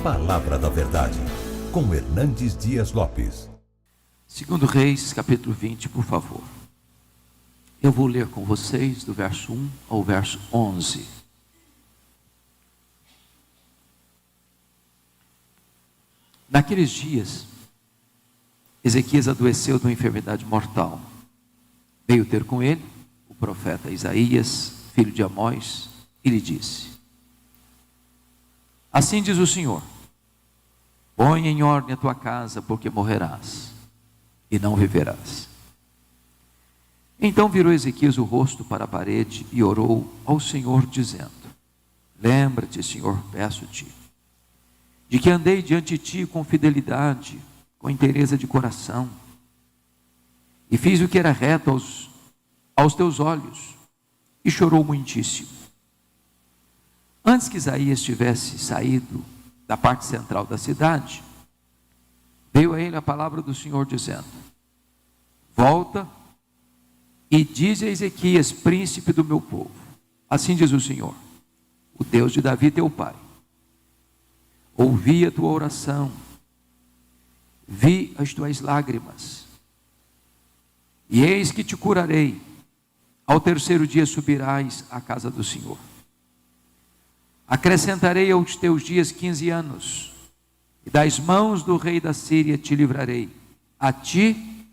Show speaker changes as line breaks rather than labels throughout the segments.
Palavra da Verdade, com Hernandes Dias Lopes.
2 Reis, capítulo 20, por favor. Eu vou ler com vocês do verso 1 ao verso 11. Naqueles dias, Ezequias adoeceu de uma enfermidade mortal. Veio ter com ele o profeta Isaías, filho de Amós, e lhe disse: Assim diz o Senhor: põe em ordem a tua casa, porque morrerás e não viverás. Então virou Ezequias o rosto para a parede e orou ao Senhor, dizendo: lembra-te, Senhor, peço-te, de que andei diante de ti com fidelidade, com inteireza de coração, e fiz o que era reto aos teus olhos, e chorou muitíssimo. Antes que Isaías tivesse saído da parte central da cidade, veio a ele a palavra do Senhor dizendo: volta e dize a Ezequias, príncipe do meu povo: assim diz o Senhor, o Deus de Davi teu pai: ouvi a tua oração, vi as tuas lágrimas, e eis que te curarei. Ao terceiro dia subirás à casa do Senhor. Acrescentarei aos teus dias 15 anos, e das mãos do rei da Síria te livrarei, a ti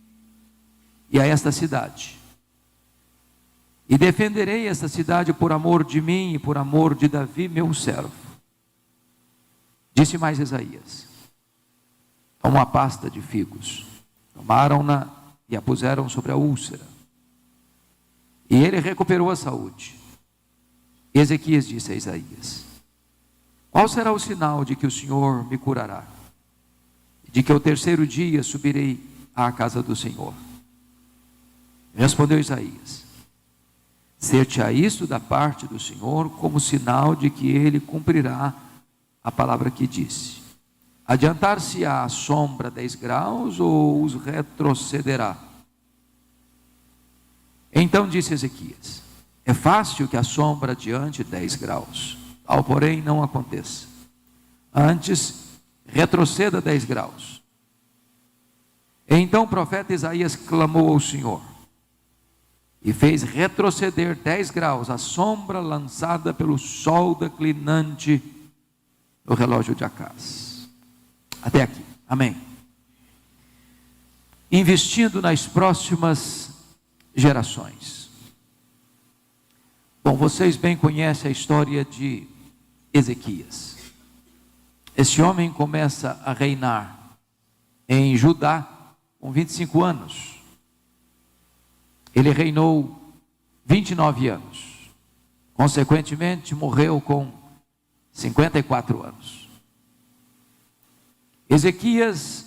e a esta cidade. E defenderei esta cidade por amor de mim e por amor de Davi, meu servo. Disse mais Isaías: toma uma pasta de figos. Tomaram-na e a puseram sobre a úlcera. E ele recuperou a saúde. Ezequias disse a Isaías: qual será o sinal de que o Senhor me curará? De que ao terceiro dia subirei à casa do Senhor? Respondeu Isaías: ser-te-á isto da parte do Senhor como sinal de que ele cumprirá a palavra que disse. Adiantar-se-á a sombra 10 graus ou os retrocederá? Então disse Ezequias: é fácil que a sombra adiante 10 graus, tal porém não aconteça. Antes, retroceda 10 graus. Então o profeta Isaías clamou ao Senhor, e fez retroceder 10 graus a sombra lançada pelo sol declinante no relógio de Acaz. Até aqui, amém. Investindo nas próximas gerações. Bom, vocês bem conhecem a história de Ezequias. Esse homem começa a reinar em Judá com 25 anos. Ele reinou 29 anos. Consequentemente, morreu com 54 anos. Ezequias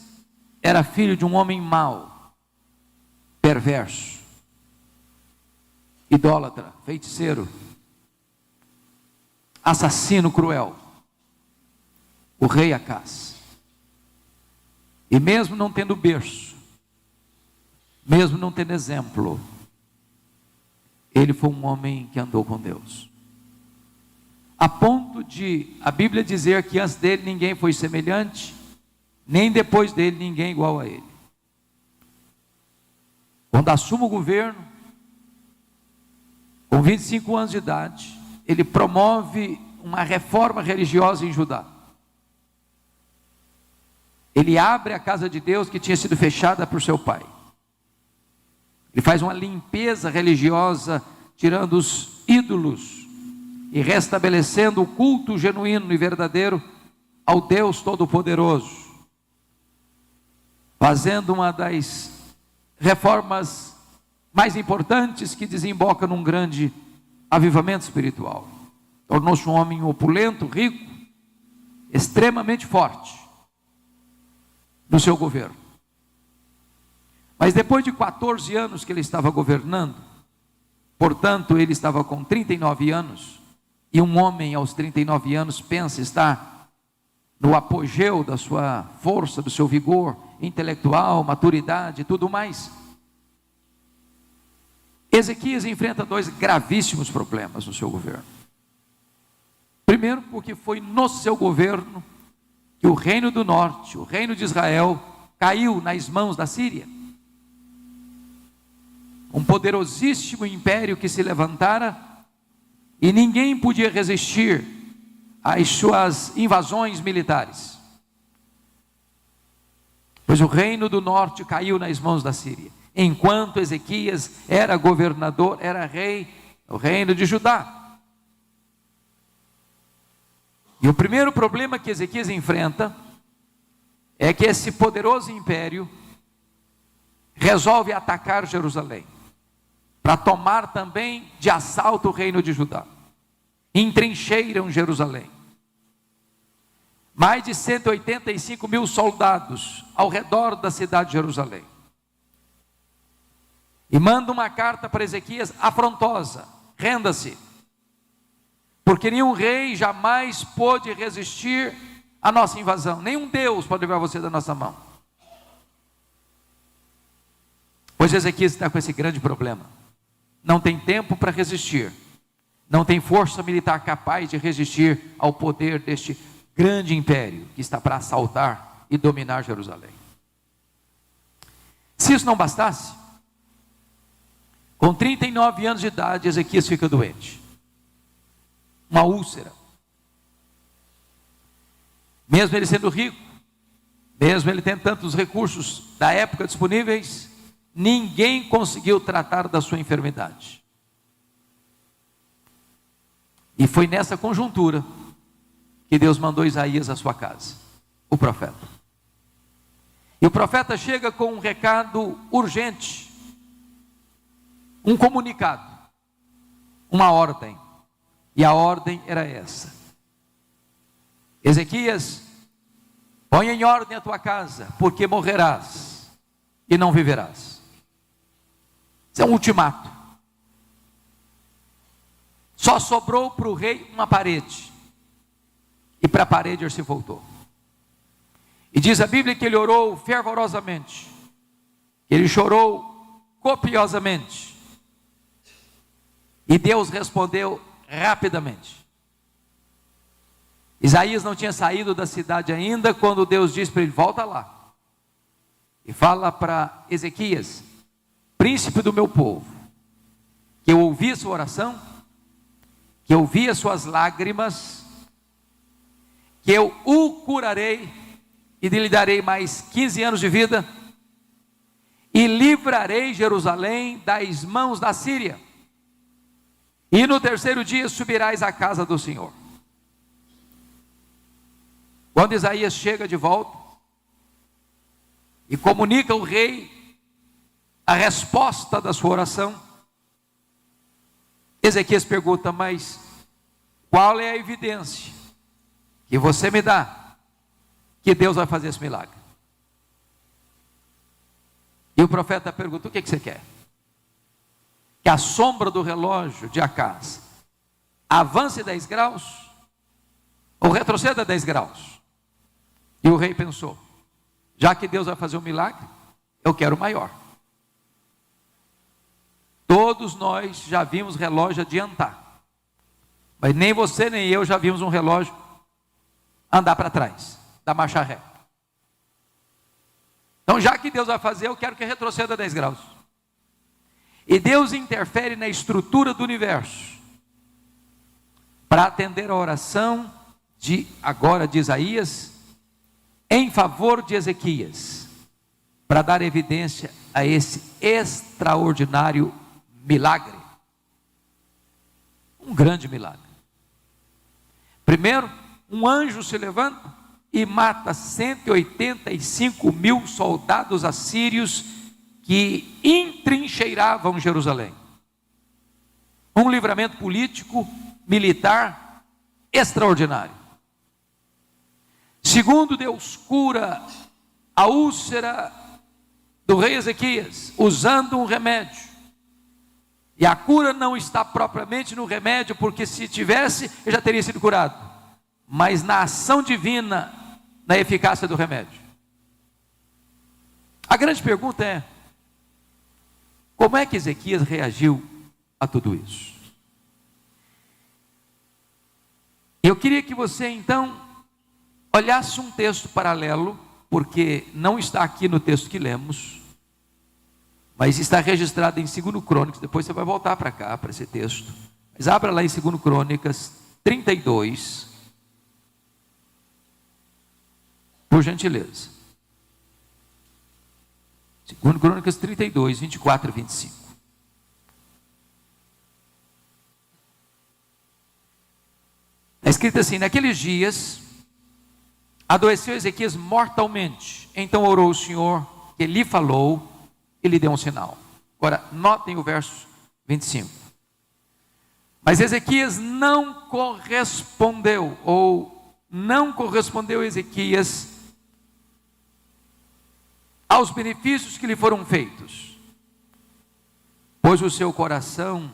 era filho de um homem mau, perverso, idólatra, feiticeiro, assassino cruel, o rei Acaz. E mesmo não tendo berço, mesmo não tendo exemplo, ele foi um homem que andou com Deus, a ponto de a Bíblia dizer que antes dele ninguém foi semelhante, nem depois dele ninguém igual a ele. Quando assume o governo, com 25 anos de idade, ele promove uma reforma religiosa em Judá. Ele abre a casa de Deus que tinha sido fechada por seu pai. Ele faz uma limpeza religiosa, tirando os ídolos e restabelecendo o culto genuíno e verdadeiro ao Deus Todo-Poderoso, fazendo uma das reformas mais importantes que desemboca num grande avivamento espiritual. Tornou-se um homem opulento, rico, extremamente forte no seu governo. Mas depois de 14 anos que ele estava governando, portanto ele estava com 39 anos, e um homem aos 39 anos pensa estar no apogeu da sua força, do seu vigor intelectual, maturidade e tudo mais. Ezequias enfrenta 2 gravíssimos problemas no seu governo. Primeiro, porque foi no seu governo que o reino do norte, o reino de Israel, caiu nas mãos da Síria. Um poderosíssimo império que se levantara e ninguém podia resistir às suas invasões militares. Pois o reino do norte caiu nas mãos da Síria, enquanto Ezequias era governador, era rei, o reino de Judá. E o primeiro problema que Ezequias enfrenta é que esse poderoso império resolve atacar Jerusalém, para tomar também de assalto o reino de Judá. Entrincheiram Jerusalém. Mais de 185 mil soldados ao redor da cidade de Jerusalém. E manda uma carta para Ezequias afrontosa: renda-se, porque nenhum rei jamais pôde resistir à nossa invasão, nenhum Deus pode livrar você da nossa mão. Pois Ezequias está com esse grande problema, não tem tempo para resistir, não tem força militar capaz de resistir ao poder deste grande império que está para assaltar e dominar Jerusalém. Se isso não bastasse, com 39 anos de idade, Ezequias fica doente, uma úlcera. Mesmo ele sendo rico, mesmo ele tendo tantos recursos da época disponíveis, ninguém conseguiu tratar da sua enfermidade. E foi nessa conjuntura que Deus mandou Isaías à sua casa, o profeta. E o profeta chega com um recado urgente, um comunicado, uma ordem. E a ordem era essa: Ezequias, põe em ordem a tua casa, porque morrerás e não viverás. Isso é um ultimato. Só sobrou para o rei uma parede, e para a parede ele se voltou. E diz a Bíblia que ele orou fervorosamente, ele chorou copiosamente, e Deus respondeu rapidamente. Isaías não tinha saído da cidade ainda, quando Deus disse para ele: volta lá, e fala para Ezequias, príncipe do meu povo, que eu ouvi a sua oração, que eu vi as suas lágrimas, que eu o curarei, e lhe darei mais 15 anos de vida, e livrarei Jerusalém das mãos da Síria, e no terceiro dia subirás à casa do Senhor. Quando Isaías chega de volta e comunica ao rei a resposta da sua oração, Ezequias pergunta: mas qual é a evidência que você me dá que Deus vai fazer esse milagre? E o profeta pergunta: o que você quer? Que a sombra do relógio de Acaz avance 10 graus ou retroceda 10 graus? E o rei pensou: já que Deus vai fazer um milagre, eu quero o maior. Todos nós já vimos relógio adiantar, mas nem você nem eu já vimos um relógio andar para trás, da marcha ré. Então, já que Deus vai fazer, eu quero que retroceda 10 graus. E Deus interfere na estrutura do universo para atender a oração agora de Isaías em favor de Ezequias, para dar evidência a esse extraordinário milagre. Um grande milagre. Primeiro, um anjo se levanta e mata 185 mil soldados assírios que entrincheiravam Jerusalém. Um livramento político, militar extraordinário. Segundo, Deus cura a úlcera do rei Ezequias usando um remédio. E a cura não está propriamente no remédio, porque se tivesse, ele já teria sido curado, mas na ação divina, na eficácia do remédio. A grande pergunta é: como é que Ezequias reagiu a tudo isso? Eu queria que você então olhasse um texto paralelo, porque não está aqui no texto que lemos, mas está registrado em 2 Crônicas. Depois você vai voltar para cá, para esse texto. Mas abra lá em 2 Crônicas 32, por gentileza. 2 Crônicas 32, 24 e 25. Está escrito assim: naqueles dias, adoeceu Ezequias mortalmente. Então orou o Senhor, que lhe falou, e lhe deu um sinal. Agora, notem o verso 25. Mas Ezequias não correspondeu, ou não correspondeu Ezequias aos benefícios que lhe foram feitos, pois o seu coração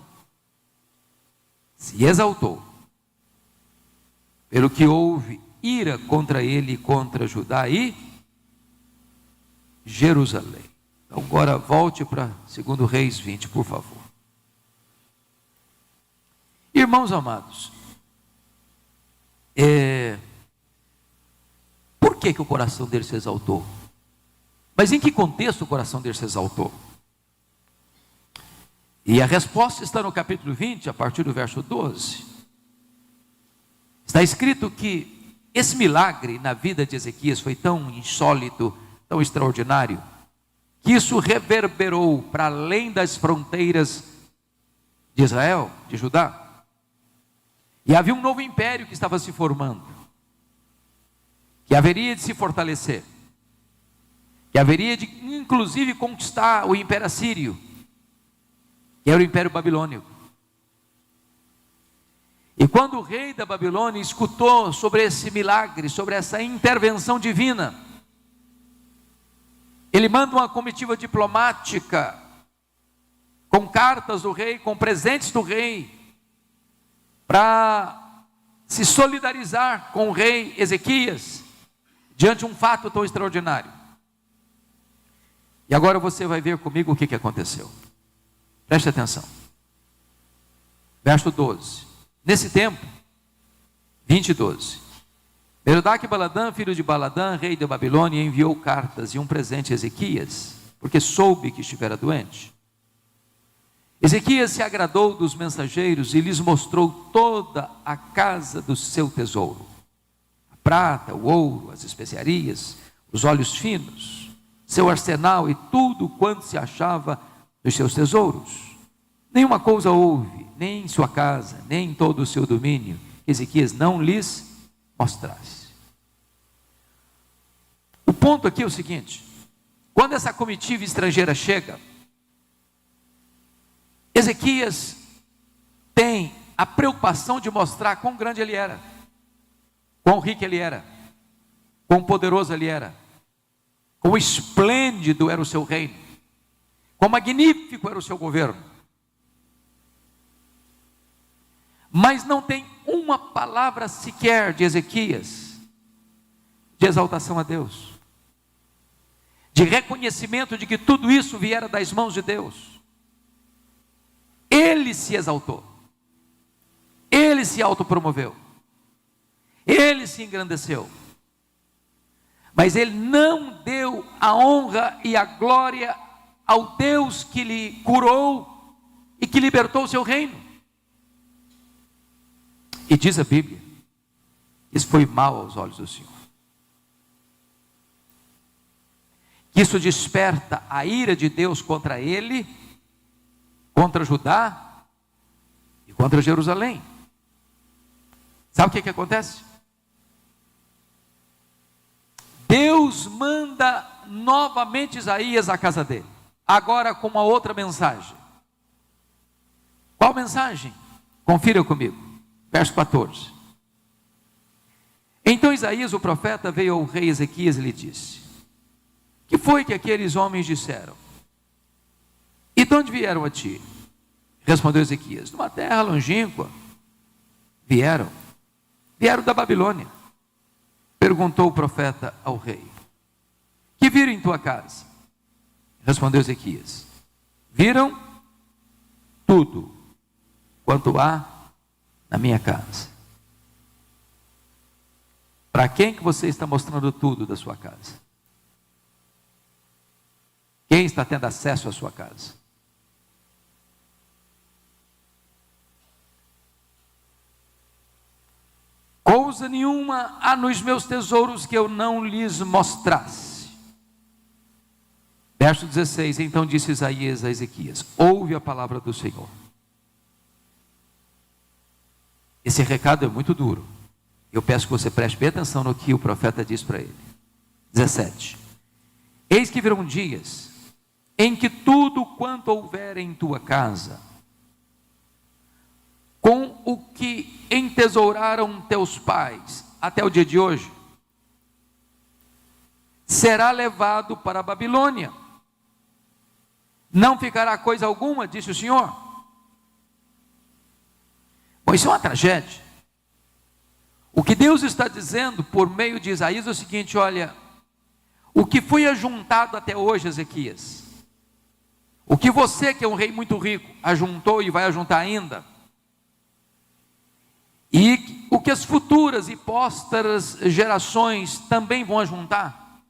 se exaltou, pelo que houve ira contra ele e contra Judá e Jerusalém. Então agora volte para 2 Reis 20, por favor. Irmãos amados, por que o coração dele se exaltou? Mas em que contexto o coração dele se exaltou? E a resposta está no capítulo 20, a partir do verso 12. Está escrito que esse milagre na vida de Ezequias foi tão insólito, tão extraordinário, que isso reverberou para além das fronteiras de Israel, de Judá. E havia um novo império que estava se formando, que haveria de se fortalecer, que haveria de inclusive conquistar o império assírio, que era o império babilônico. E quando o rei da Babilônia escutou sobre esse milagre, sobre essa intervenção divina, ele manda uma comitiva diplomática, com cartas do rei, com presentes do rei, para se solidarizar com o rei Ezequias, diante de um fato tão extraordinário. E agora você vai ver comigo o que aconteceu. Preste atenção. Verso 12. Nesse tempo, 20 e 12. Merodach-Baladã, filho de Baladã, rei da Babilônia, enviou cartas e um presente a Ezequias, porque soube que estivera doente. Ezequias se agradou dos mensageiros e lhes mostrou toda a casa do seu tesouro: a prata, o ouro, as especiarias, os óleos finos, seu arsenal e tudo quanto se achava nos seus tesouros. Nenhuma coisa houve, nem em sua casa, nem em todo o seu domínio, que Ezequias não lhes mostrasse. O ponto aqui é o seguinte: quando essa comitiva estrangeira chega, Ezequias tem a preocupação de mostrar quão grande ele era, quão rico ele era, quão poderoso ele era, quão esplêndido era o seu reino, quão magnífico era o seu governo. Mas não tem uma palavra sequer de Ezequias de exaltação a Deus, de reconhecimento de que tudo isso viera das mãos de Deus. Ele se exaltou, ele se autopromoveu, ele se engrandeceu, mas ele não deu a honra e a glória ao Deus que lhe curou e que libertou o seu reino. E diz a Bíblia, isso foi mal aos olhos do Senhor. Isso desperta a ira de Deus contra ele, contra Judá e contra Jerusalém. Sabe o que acontece? Deus manda novamente Isaías à casa dele, agora com uma outra mensagem. Qual mensagem? Confira comigo. Verso 14. Então Isaías, o profeta, veio ao rei Ezequias e lhe disse: que foi que aqueles homens disseram? E de onde vieram a ti? Respondeu Ezequias: de uma terra longínqua. Vieram da Babilônia. Perguntou o profeta ao rei: que viram em tua casa? Respondeu Ezequias: viram tudo quanto há na minha casa. Para quem que você está mostrando tudo da sua casa? Quem está tendo acesso à sua casa? Coisa nenhuma há nos meus tesouros que eu não lhes mostrasse. Verso 16, então disse Isaías a Ezequias: ouve a palavra do Senhor. Esse recado é muito duro. Eu peço que você preste bem atenção no que o profeta diz para ele. 17. Eis que virão dias em que tudo quanto houver em tua casa, com o que entesouraram teus pais até o dia de hoje, será levado para a Babilônia. Não ficará coisa alguma, disse o Senhor. Bom, isso é uma tragédia. O que Deus está dizendo por meio de Isaías é o seguinte: olha, o que foi ajuntado até hoje, Ezequias, o que você, que é um rei muito rico, ajuntou e vai ajuntar ainda, e o que as futuras e pósteras gerações também vão ajuntar,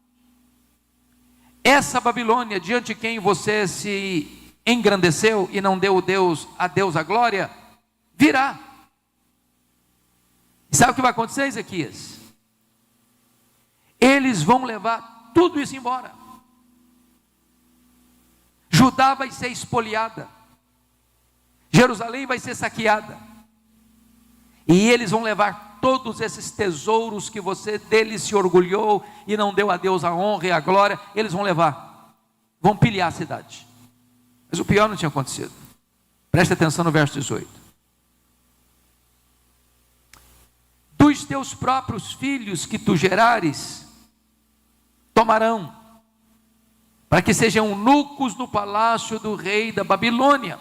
essa Babilônia, diante de quem você se engrandeceu e não deu a Deus a glória, virá. E sabe o que vai acontecer, Ezequias? Eles vão levar tudo isso embora. Judá vai ser espoliada, Jerusalém vai ser saqueada, e eles vão levar todos esses tesouros que você deles se orgulhou e não deu a Deus a honra e a glória. Eles vão levar, vão pilhar a cidade. Mas o pior não tinha acontecido. Preste atenção no verso 18. Dos teus próprios filhos que tu gerares, tomarão, para que sejam eunucos no palácio do rei da Babilônia.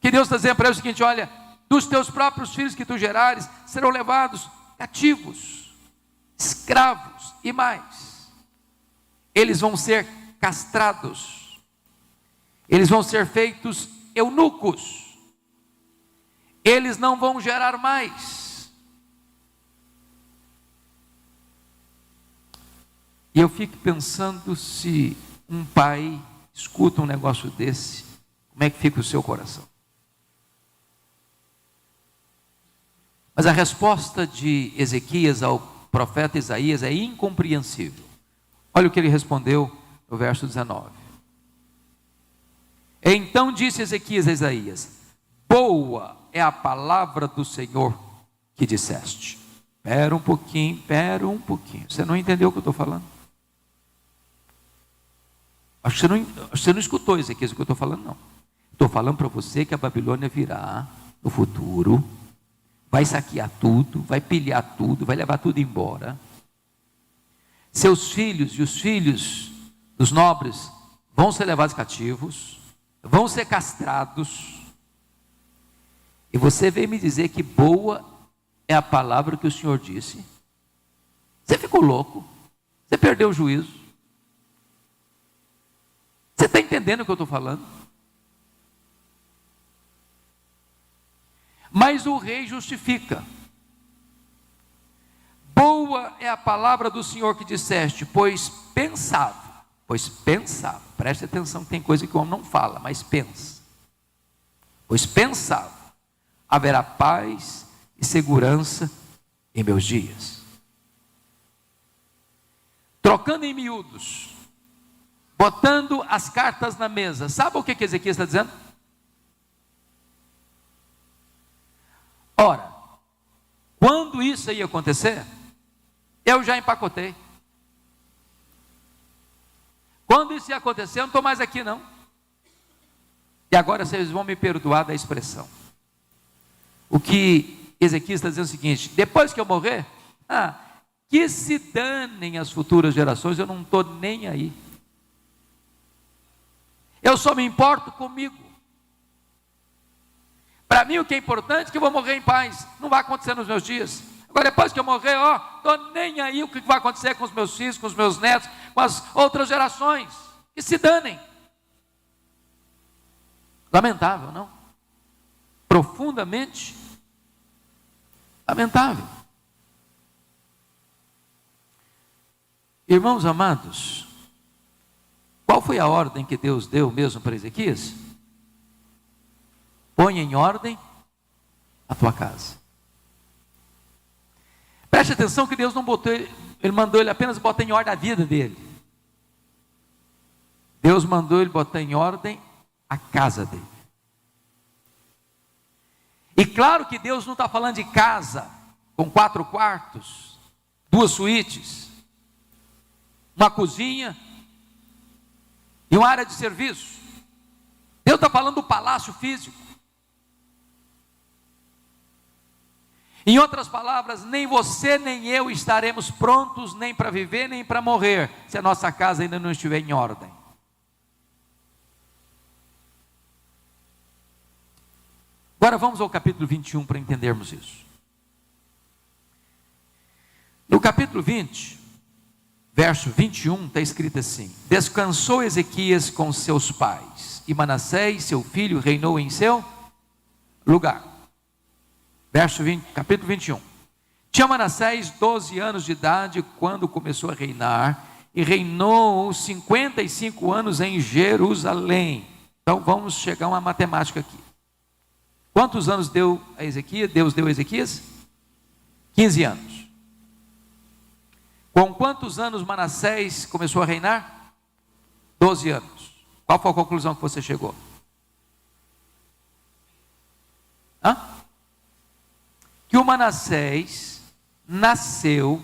Que Deus está dizendo para ele o seguinte: olha, dos teus próprios filhos que tu gerares, serão levados cativos, escravos e mais. Eles vão ser castrados, eles vão ser feitos eunucos, eles não vão gerar mais. E eu fico pensando, se um pai escuta um negócio desse, como é que fica o seu coração? Mas a resposta de Ezequias ao profeta Isaías é incompreensível. Olha o que ele respondeu no verso 19. Então disse Ezequias a Isaías: boa é a palavra do Senhor que disseste. Espera um pouquinho. Você não entendeu o que eu estou falando? Acho que você não escutou, Ezequias, o que eu estou falando, não. Estou falando para você que a Babilônia virá no futuro, vai saquear tudo, vai pilhar tudo, vai levar tudo embora. Seus filhos e os filhos dos nobres vão ser levados cativos, vão ser castrados. E você veio me dizer que boa é a palavra que o Senhor disse? Você ficou louco? Você perdeu o juízo? Você está entendendo o que eu estou falando? Mas o rei justifica. Boa é a palavra do Senhor que disseste, pois pensava, preste atenção, tem coisa que o homem não fala, mas pensa. Pois pensava, haverá paz e segurança em meus dias. Trocando em miúdos, botando as cartas na mesa, sabe o que Ezequias está dizendo? Ora, quando isso ia acontecer, eu já empacotei. Quando isso ia acontecer, eu não estou mais aqui não. E agora vocês vão me perdoar da expressão. O que Ezequias está dizendo é o seguinte: depois que eu morrer, que se danem as futuras gerações, eu não estou nem aí. Eu só me importo comigo. Para mim o que é importante é que eu vou morrer em paz. Não vai acontecer nos meus dias. Agora depois que eu morrer, estou nem aí o que vai acontecer com os meus filhos, com os meus netos, com as outras gerações. Que se danem. Lamentável, não? Profundamente lamentável. Irmãos amados, qual foi a ordem que Deus deu mesmo para Ezequias? Põe em ordem a tua casa. Preste atenção que Deus não botou, Ele mandou ele apenas botar em ordem a vida dele. Deus mandou ele botar em ordem a casa dele. E claro que Deus não está falando de casa com 4 quartos, 2 suítes, uma cozinha e uma área de serviço. Deus está falando do palácio físico. Em outras palavras, nem você nem eu estaremos prontos nem para viver nem para morrer, se a nossa casa ainda não estiver em ordem. Agora vamos ao capítulo 21 para entendermos isso. No capítulo 20, verso 21, está escrito assim: descansou Ezequias com seus pais, e Manassés, seu filho, reinou em seu lugar. Verso 20, capítulo 21. Tinha Manassés 12 anos de idade quando começou a reinar, e reinou 55 anos em Jerusalém. Então vamos chegar a uma matemática aqui. Quantos anos deu a Ezequias? Deus deu a Ezequias? 15 anos. Com quantos anos Manassés começou a reinar? 12 anos. Qual foi a conclusão que você chegou? Que o Manassés nasceu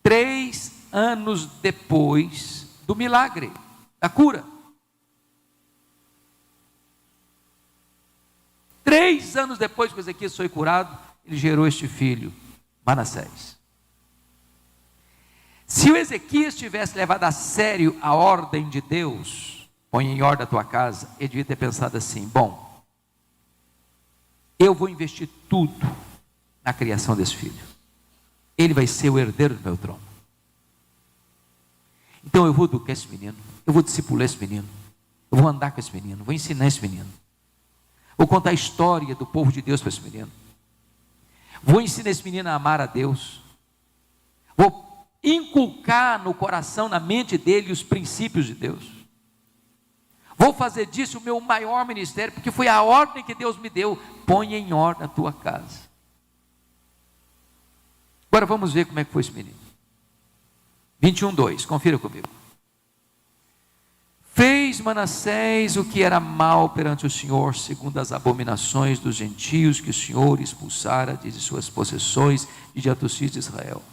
3 anos depois do milagre, da cura. 3 anos depois que Ezequias foi curado, ele gerou este filho, Manassés. Se o Ezequias tivesse levado a sério a ordem de Deus, põe em ordem a tua casa, ele devia ter pensado assim: bom, eu vou investir tudo na criação desse filho. Ele vai ser o herdeiro do meu trono. Então eu vou educar esse menino, eu vou discipular esse menino, eu vou andar com esse menino, vou ensinar esse menino, vou contar a história do povo de Deus para esse menino, vou ensinar esse menino a amar a Deus, vou inculcar no coração, na mente dele, os princípios de Deus. Vou fazer disso o meu maior ministério, porque foi a ordem que Deus me deu. Põe em ordem a tua casa. Agora vamos ver como é que foi esse menino. 21:2, confira comigo. Fez Manassés o que era mal perante o Senhor, segundo as abominações dos gentios que o Senhor expulsara de suas possessões e diante dos filhos de Israel.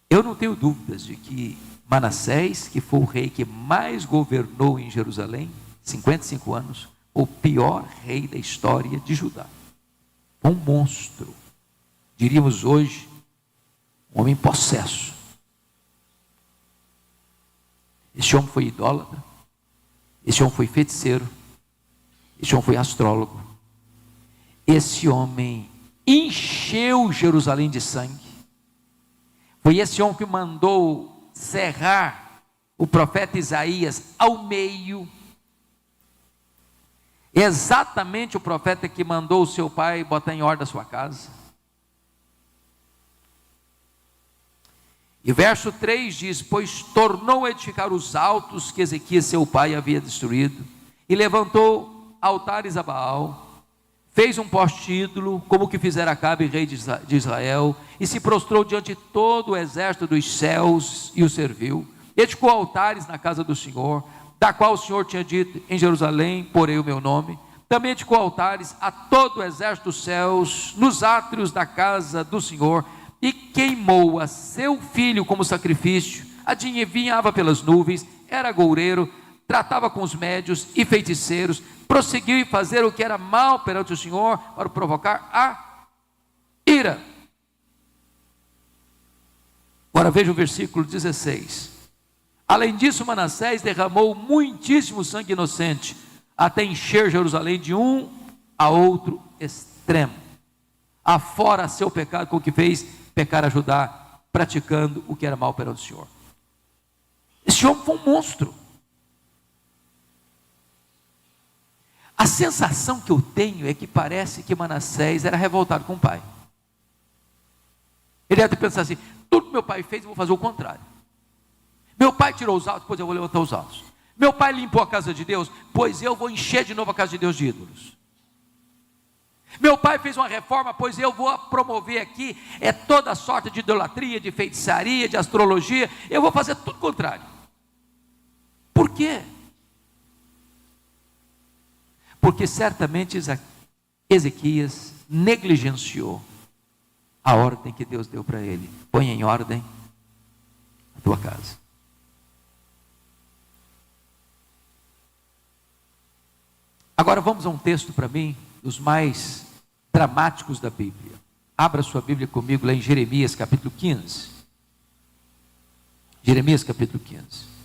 Eu não tenho dúvidas de que Manassés, que foi o rei que mais governou em Jerusalém, 55 anos, o pior rei da história de Judá. Um monstro, diríamos hoje, um homem possesso. Esse homem foi idólatra, esse homem foi feiticeiro, esse homem foi astrólogo, esse homem encheu Jerusalém de sangue. Foi esse homem que mandou serrar o profeta Isaías ao meio. Exatamente o profeta que mandou o seu pai botar em ordem a sua casa. E verso 3 diz: pois tornou a edificar os altos que Ezequias seu pai havia destruído, e levantou altares a Baal, fez um poste ídolo, como que fizera Acabe, rei de Israel, e se prostrou diante de todo o exército dos céus e o serviu. Edificou altares na casa do Senhor, da qual o Senhor tinha dito: em Jerusalém porei o meu nome. Também edificou altares a todo o exército dos céus, nos átrios da casa do Senhor, e queimou a seu filho como sacrifício. Adivinhava pelas nuvens, era agoureiro, tratava com os médios e feiticeiros, prosseguiu em fazer o que era mal perante o Senhor, para provocar a ira. Agora veja o versículo 16. Além disso, Manassés derramou muitíssimo sangue inocente, até encher Jerusalém de um a outro extremo, afora seu pecado, com o que fez pecar a Judá, praticando o que era mal perante o Senhor. Esse homem foi um monstro. A sensação que eu tenho é que parece que Manassés era revoltado com o pai. Ele deve pensar assim: tudo que meu pai fez, eu vou fazer o contrário. Meu pai tirou os altos, pois eu vou levantar os altos. Meu pai limpou a casa de Deus, pois eu vou encher de novo a casa de Deus de ídolos. Meu pai fez uma reforma, pois eu vou promover aqui toda sorte de idolatria, de feitiçaria, de astrologia. Eu vou fazer tudo o contrário. Por quê? Porque certamente Ezequias negligenciou a ordem que Deus deu para ele. Põe em ordem a tua casa. Agora vamos a um texto para mim, dos mais dramáticos da Bíblia. Abra sua Bíblia comigo lá em Jeremias capítulo 15. Jeremias capítulo 15.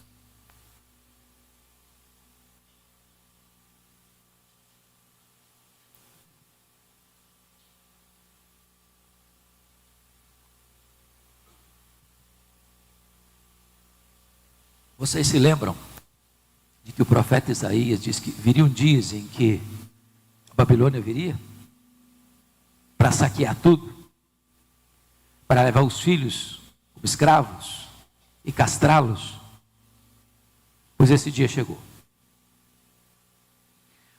Vocês se lembram de que o profeta Isaías disse que viriam dias em que a Babilônia viria para saquear tudo, para levar os filhos como escravos e castrá-los? Pois esse dia chegou.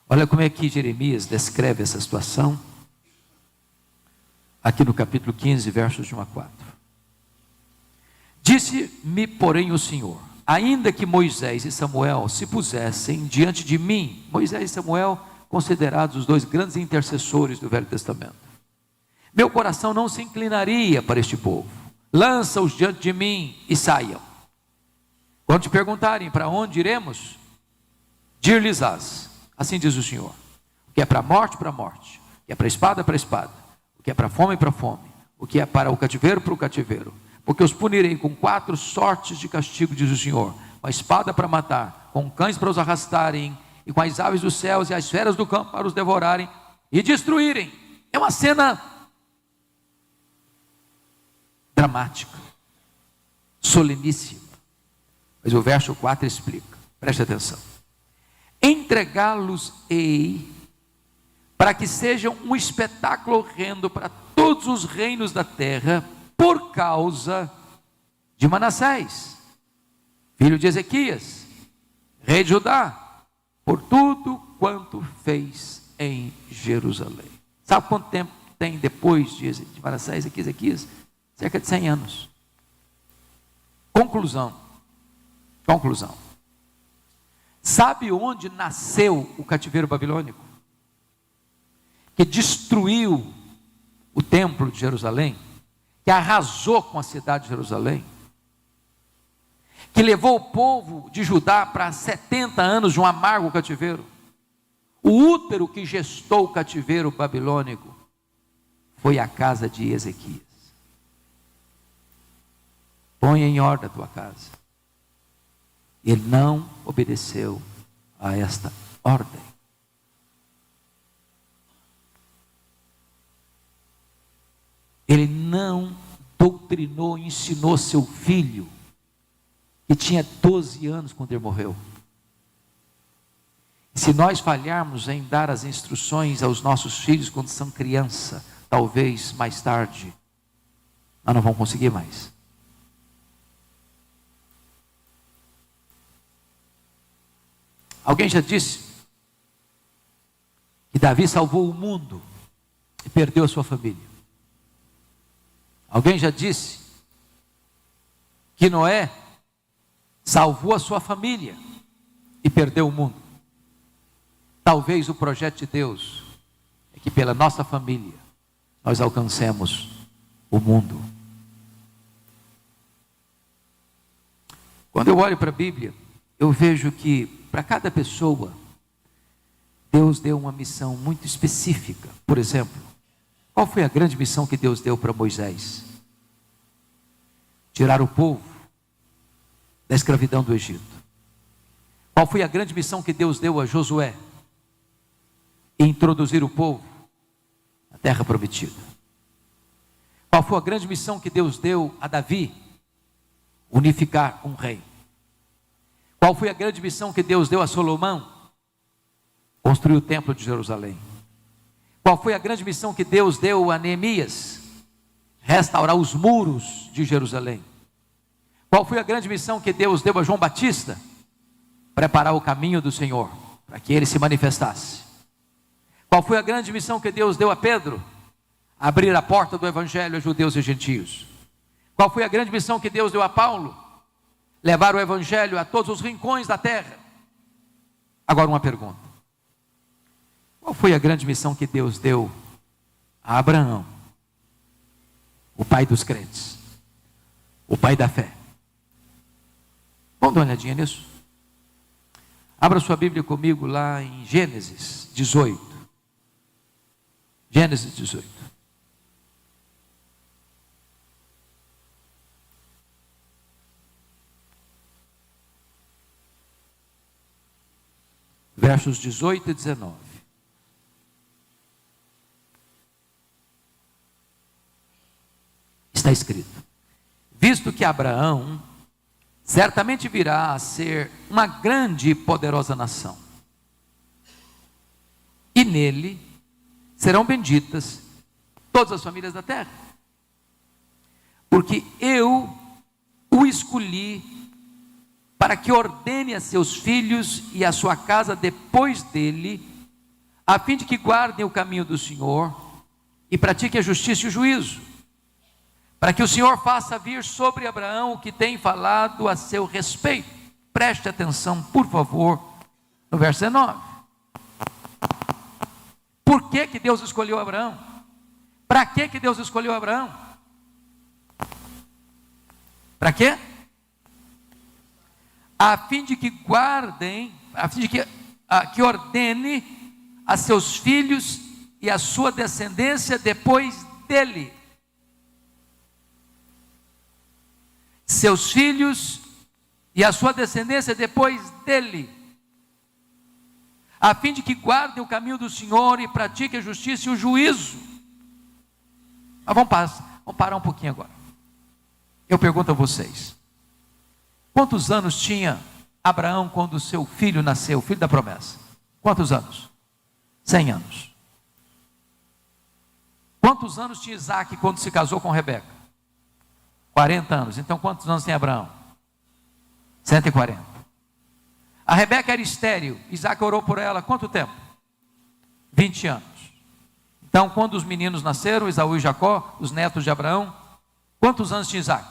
Olha como é que Jeremias descreve essa situação, aqui no capítulo 15, versos de 1 a 4. Disse-me, porém, o Senhor: ainda que Moisés e Samuel se pusessem diante de mim, Moisés e Samuel considerados os dois grandes intercessores do Velho Testamento, meu coração não se inclinaria para este povo. Lança-os diante de mim e saiam. Quando te perguntarem para onde iremos, dir-lhes-ás: assim diz o Senhor, o que é para a morte, para a morte, o que é para a espada, para a espada, o que é para a fome, para a fome, o que é para o cativeiro, para o cativeiro. Porque os punirei com 4 sortes de castigo, diz o Senhor: com a espada para matar, com cães para os arrastarem, e com as aves dos céus e as feras do campo para os devorarem e destruírem. É uma cena dramática, soleníssima. Mas o verso 4 explica, preste atenção: entregá-los-ei para que sejam um espetáculo horrendo para todos os reinos da terra, por causa de Manassés, filho de Ezequias, rei de Judá, por tudo quanto fez em Jerusalém. Sabe quanto tempo tem depois de Manassés e Ezequias? Cerca de 100 anos. Conclusão. Sabe onde nasceu o cativeiro babilônico? Que destruiu o templo de Jerusalém, que arrasou com a cidade de Jerusalém, que levou o povo de Judá para 70 anos de um amargo cativeiro. O útero que gestou o cativeiro babilônico foi a casa de Ezequias. Põe em ordem a tua casa. Ele não obedeceu a esta ordem. Ele não doutrinou, ensinou seu filho, que tinha 12 anos quando ele morreu. Se nós falharmos em dar as instruções aos nossos filhos quando são criança, talvez mais tarde, nós não vamos conseguir mais. Alguém já disse que Davi salvou o mundo e perdeu a sua família. Alguém já disse que Noé salvou a sua família e perdeu o mundo. Talvez o projeto de Deus é que pela nossa família nós alcancemos o mundo. Quando eu olho para a Bíblia, eu vejo que para cada pessoa Deus deu uma missão muito específica. Por exemplo, qual foi a grande missão que Deus deu para Moisés? Tirar o povo da escravidão do Egito. Qual foi a grande missão que Deus deu a Josué? Introduzir o povo na terra prometida. Qual foi a grande missão que Deus deu a Davi? Unificar um reino. Qual foi a grande missão que Deus deu a Salomão? Construir o templo de Jerusalém. Qual foi a grande missão que Deus deu a Neemias? restaurar os muros de Jerusalém. Qual foi a grande missão que Deus deu a João Batista? Preparar o caminho do Senhor, para que ele se manifestasse. Qual foi a grande missão que Deus deu a Pedro? Abrir a porta do evangelho a judeus e gentios. Qual foi a grande missão que Deus deu a Paulo? Levar o evangelho a todos os rincões da terra. Agora uma pergunta: qual foi a grande missão que Deus deu a Abraão, o pai dos crentes, o pai da fé? Vamos dar uma olhadinha nisso? Abra sua Bíblia comigo lá em Gênesis 18. Gênesis 18. Versos 18 e 19. Está escrito: visto que Abraão certamente virá a ser uma grande e poderosa nação, e nele serão benditas todas as famílias da terra, porque eu o escolhi para que ordene a seus filhos e a sua casa depois dele, a fim de que guardem o caminho do Senhor e pratiquem a justiça e o juízo, para que o Senhor faça vir sobre Abraão o que tem falado a seu respeito. Preste atenção, por favor, no verso 19. Por que que Deus escolheu Abraão? Para que Deus escolheu Abraão? Para quê? A fim de que guardem, a fim de que ordene a seus filhos e a sua descendência depois dele. Seus filhos e a sua descendência depois dele, a fim de que guardem o caminho do Senhor e pratiquem a justiça e o juízo. Mas vamos parar um pouquinho agora. Eu pergunto a vocês: quantos anos tinha Abraão quando o seu filho nasceu, o filho da promessa? Quantos anos? 100 anos. Quantos anos tinha Isaac quando se casou com Rebeca? 40 anos. Então quantos anos tem Abraão? 140. A Rebeca era estéril, Isaac orou por ela quanto tempo? 20 anos. Então quando os meninos nasceram, Esaú e Jacó, os netos de Abraão, quantos anos tinha Isaac?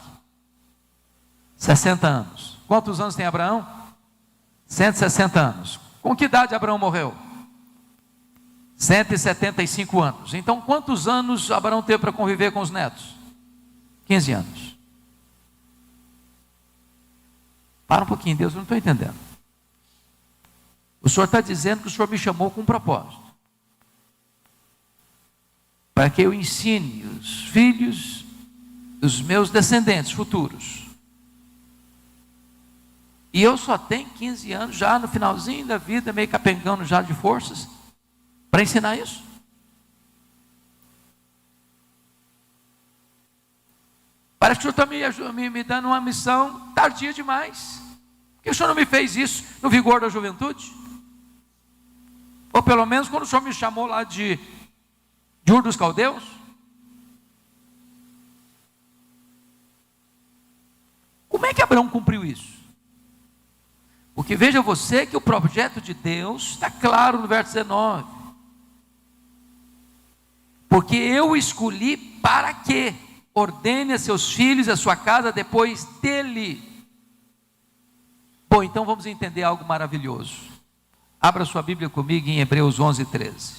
60 anos. Quantos anos tem Abraão? 160 anos. Com que idade Abraão morreu? 175 anos. Então quantos anos Abraão teve para conviver com os netos? 15 anos. Para um pouquinho, Deus, eu não estou entendendo. O Senhor está dizendo que o Senhor me chamou com um propósito, para que eu ensine os filhos, os meus descendentes futuros. E eu só tenho 15 anos, já no finalzinho da vida, meio capengando já de forças, para ensinar isso. Parece que o Senhor está me dando uma missão tardia demais. Por que o Senhor não me fez isso no vigor da juventude? Ou pelo menos quando o Senhor me chamou lá de Ur dos Caldeus? Como é que Abraão cumpriu isso? Porque veja você que o projeto de Deus está claro no verso 19. Porque eu escolhi para que ordene a seus filhos e a sua casa depois dele. Bom, então vamos entender algo maravilhoso. Abra sua Bíblia comigo em Hebreus 11, 13.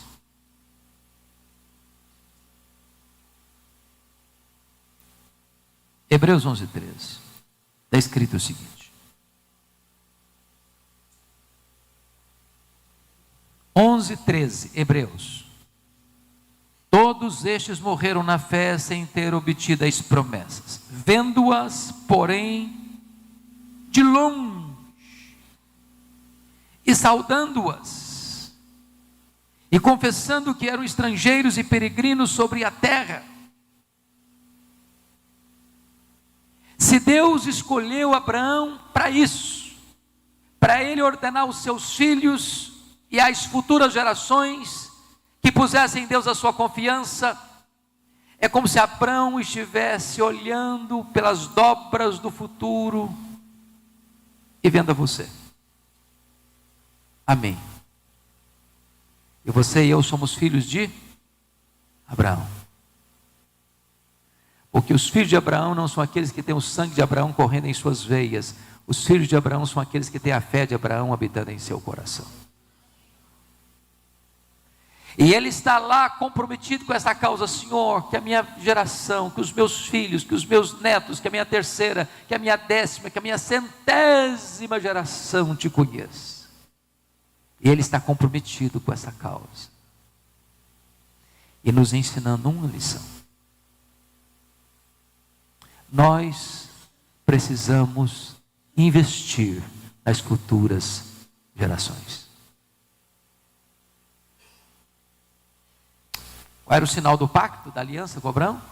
Hebreus 11, 13. Está escrito o seguinte: 11, 13, Hebreus. Todos estes morreram na fé sem ter obtido as promessas, vendo-as, porém, de longe, e saudando-as, e confessando que eram estrangeiros e peregrinos sobre a terra. Se Deus escolheu Abraão para isso, para ele ordenar os seus filhos e as futuras gerações que pusessem em Deus a sua confiança, É como se Abraão estivesse olhando pelas dobras do futuro e vendo a você. Amém. E você e eu somos filhos de Abraão. Porque os filhos de Abraão não são aqueles que têm o sangue de Abraão correndo em suas veias. Os filhos de Abraão são aqueles que têm a fé de Abraão habitando em seu coração. E ele está lá comprometido com essa causa. Senhor, que a minha geração, que os meus filhos, que os meus netos, que a minha terceira, que a minha 10ª, que a minha 100ª geração te conheça. E ele está comprometido com essa causa. E nos ensinando uma lição. Nós precisamos investir nas futuras gerações. Qual era o sinal do pacto, da aliança com Abraão?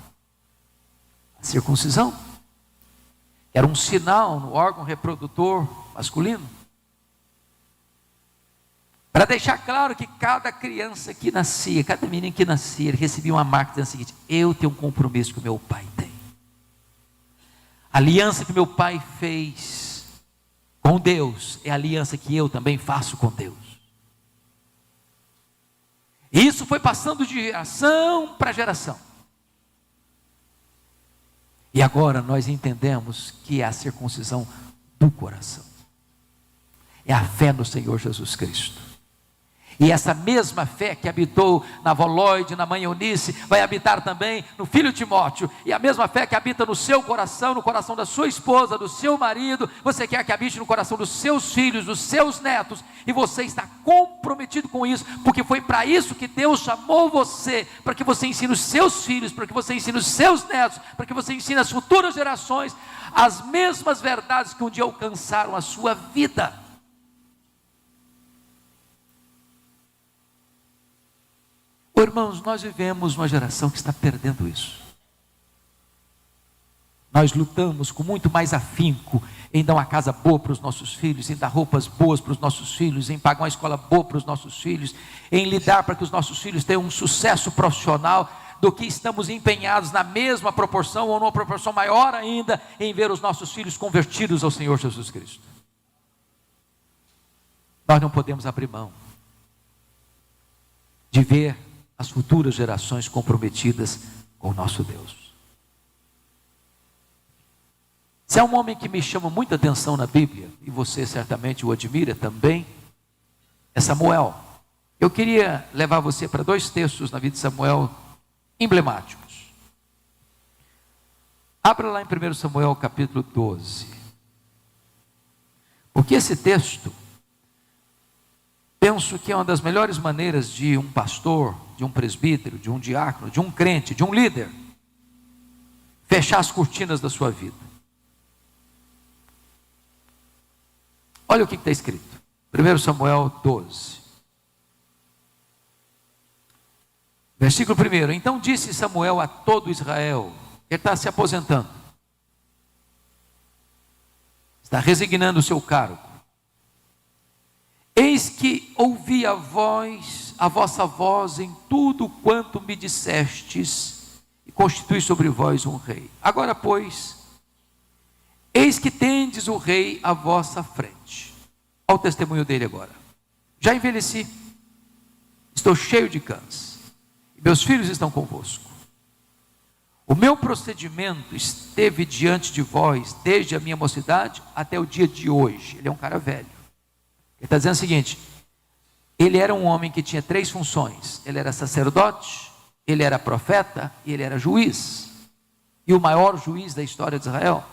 A circuncisão. Era um sinal no órgão reprodutor masculino. Para deixar claro que cada criança que nascia, cada menino que nascia, ele recebia uma marca dizendo o seguinte: eu tenho um compromisso que o meu pai tem. A aliança que meu pai fez com Deus é a aliança que eu também faço com Deus. E isso foi passando de geração para geração. E agora nós entendemos que é a circuncisão do coração. É a fé no Senhor Jesus Cristo. E essa mesma fé que habitou na avó Lloyd, na mãe Eunice, vai habitar também no filho Timóteo. E a mesma fé que habita no seu coração, no coração da sua esposa, do seu marido, você quer que habite no coração dos seus filhos, dos seus netos. E você está comprometido com isso, porque foi para isso que Deus chamou você, para que você ensine os seus filhos, para que você ensine os seus netos, para que você ensine as futuras gerações as mesmas verdades que um dia alcançaram a sua vida. Irmãos, nós vivemos uma geração que está perdendo isso. Nós lutamos com muito mais afinco em dar uma casa boa para os nossos filhos, em dar roupas boas para os nossos filhos, em pagar uma escola boa para os nossos filhos, em lidar para que os nossos filhos tenham um sucesso profissional, do que estamos empenhados na mesma proporção ou numa proporção maior ainda em ver os nossos filhos convertidos ao Senhor Jesus Cristo. Nós não podemos abrir mão de ver as futuras gerações comprometidas com o nosso Deus. Se há um homem que me chama muita atenção na Bíblia, e você certamente o admira também, é Samuel. Eu queria levar você para 2 textos na vida de Samuel emblemáticos. Abra lá em 1 Samuel capítulo 12. Porque esse texto, penso que é uma das melhores maneiras de um pastor, de um presbítero, de um diácono, de um crente, de um líder, fechar as cortinas da sua vida. Olha o que está escrito. 1 Samuel 12. Versículo 1. Então disse Samuel a todo Israel. Ele está se aposentando. Está resignando o seu cargo. Eis que ouvi a vossa voz em tudo quanto me dissestes, e constituí sobre vós um rei. Agora, pois, eis que tendes o rei à vossa frente. Olha o testemunho dele agora. Já envelheci, estou cheio de câncer, e meus filhos estão convosco. O meu procedimento esteve diante de vós, desde a minha mocidade até o dia de hoje. Ele é um cara velho. Ele está dizendo o seguinte: ele era um homem que tinha 3 funções. Ele era sacerdote, ele era profeta e ele era juiz. E o maior juiz da história de Israel.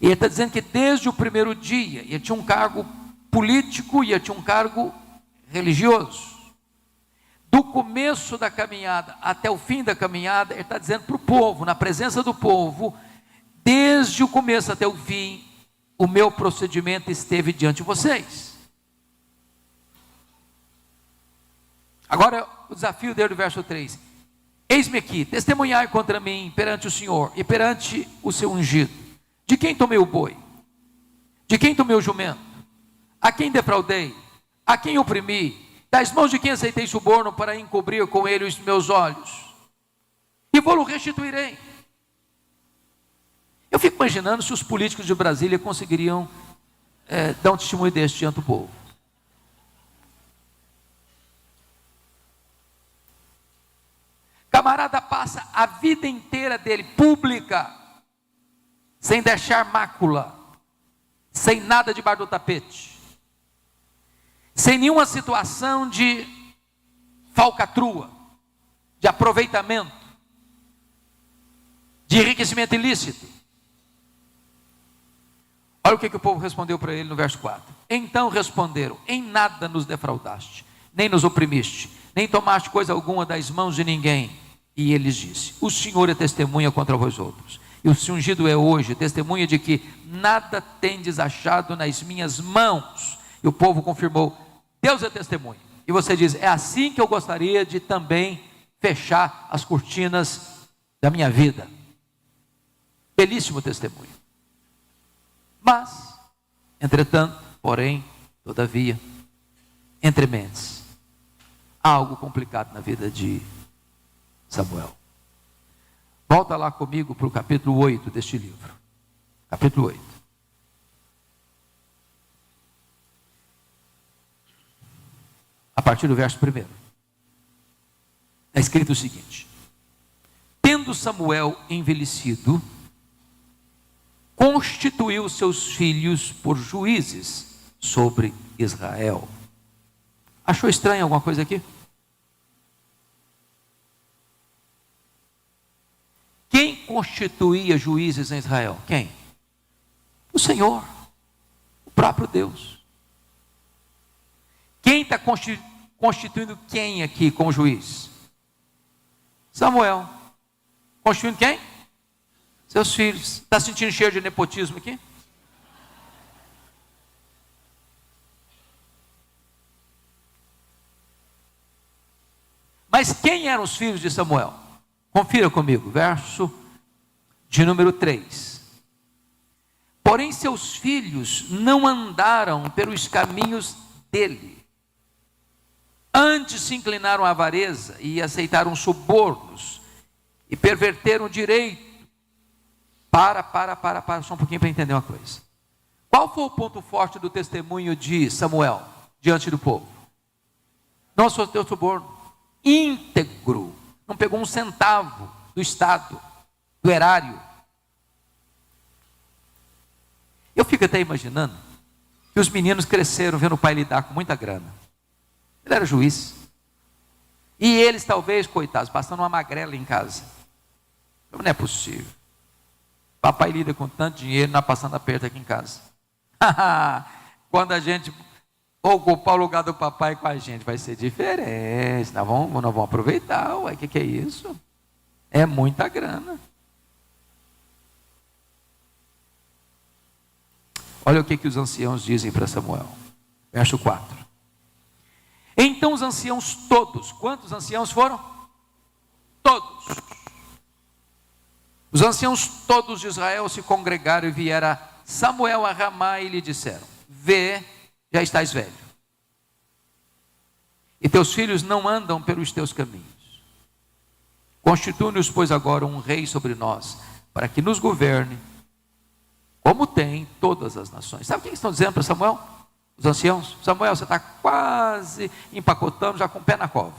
E ele está dizendo que desde o primeiro dia, ele tinha um cargo político e ele tinha um cargo religioso. Do começo da caminhada até o fim da caminhada, ele está dizendo para o povo, na presença do povo, desde o começo até o fim, o meu procedimento esteve diante de vocês. Agora o desafio dele do verso 3. Eis-me aqui, testemunhai contra mim perante o Senhor e perante o seu ungido. De quem tomei o boi? De quem tomei o jumento? A quem defraudei? A quem oprimi? Das mãos de quem aceitei suborno para encobrir com ele os meus olhos? e vou-lo restituirei. Eu fico imaginando se os políticos de Brasília conseguiriam dar um testemunho deste diante do povo. Camarada passa a vida inteira dele pública, sem deixar mácula, sem nada debaixo do tapete, sem nenhuma situação de falcatrua, de aproveitamento, de enriquecimento ilícito. Olha o que o povo respondeu para ele no verso 4. Então responderam: em nada nos defraudaste, nem nos oprimiste, nem tomaste coisa alguma das mãos de ninguém. E ele lhes disse: o Senhor é testemunha contra vós outros, e o seu ungido é hoje testemunha de que nada tendes achado nas minhas mãos. E o povo confirmou: Deus é testemunha. E você diz: é assim que eu gostaria de também fechar as cortinas da minha vida. Belíssimo testemunho. Mas, entretanto, porém, todavia, entre mentes, há algo complicado na vida de Samuel. Volta lá comigo para o capítulo 8 deste livro. Capítulo 8. A partir do verso 1. Está escrito o seguinte: tendo Samuel envelhecido, constituiu seus filhos por juízes sobre Israel. Achou estranho alguma coisa aqui? Quem constituía juízes em Israel? Quem? O Senhor, o próprio Deus. Quem está constituindo quem aqui como juiz? Samuel. Constituindo quem? Seus filhos. Está sentindo cheiro de nepotismo aqui? Mas quem eram os filhos de Samuel? Confira comigo, verso de número 3. Porém seus filhos não andaram pelos caminhos dele. Antes se inclinaram à avareza e aceitaram subornos e perverteram o direito. Para só um pouquinho para entender uma coisa. Qual foi o ponto forte do testemunho de Samuel diante do povo? Não deu suborno, íntegro, não pegou um centavo do Estado, do erário. Eu fico até imaginando que os meninos cresceram vendo o pai lidar com muita grana. Ele era juiz. E eles talvez, coitados, passando uma magrela em casa. Não é possível. Papai lida com tanto dinheiro, não passando aperto aqui em casa. Quando a gente ocupar o lugar do papai com a gente, vai ser diferente. Nós vamos aproveitar. O que é isso? É muita grana. Olha o que os anciãos dizem para Samuel. Verso 4. Então os anciãos todos, quantos anciãos foram? Todos. Os anciãos todos de Israel se congregaram e vieram a Samuel a Ramá e lhe disseram: vê, já estás velho, e teus filhos não andam pelos teus caminhos. Constitui-nos, pois, agora um rei sobre nós, para que nos governe, como tem todas as nações. Sabe o que eles estão dizendo para Samuel? Os anciãos: Samuel, você está quase empacotando, já com o pé na cova.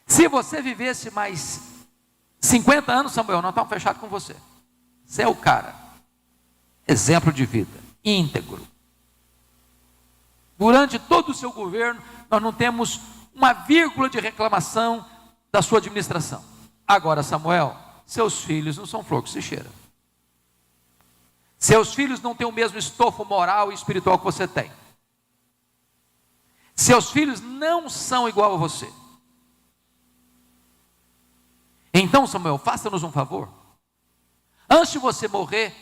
Se você vivesse mais 50 anos, Samuel, nós estamos fechados com você. Você é o cara. Exemplo de vida, íntegro. Durante todo o seu governo, nós não temos uma vírgula de reclamação da sua administração. Agora, Samuel, seus filhos não são flor que se cheira. Seus filhos não têm o mesmo estofo moral e espiritual que você tem. Seus filhos não são igual a você. Então, Samuel, faça-nos um favor. Antes de você morrer,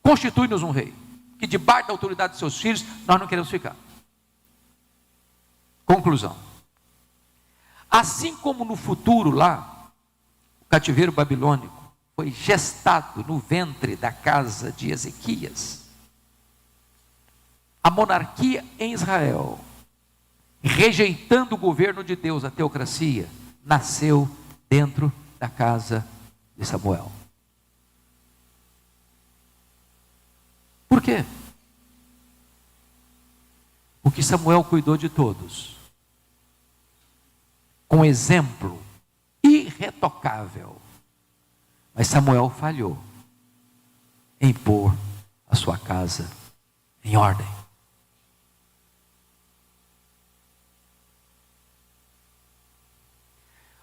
constitui-nos um rei, que debaixo da autoridade de seus filhos, nós não queremos ficar. Conclusão. Assim como no futuro lá, o cativeiro babilônico foi gestado no ventre da casa de Ezequias, a monarquia em Israel, rejeitando o governo de Deus, a teocracia, nasceu dentro da casa de Samuel. Por quê? Porque Samuel cuidou de todos, com exemplo irretocável. Mas Samuel falhou em pôr a sua casa em ordem.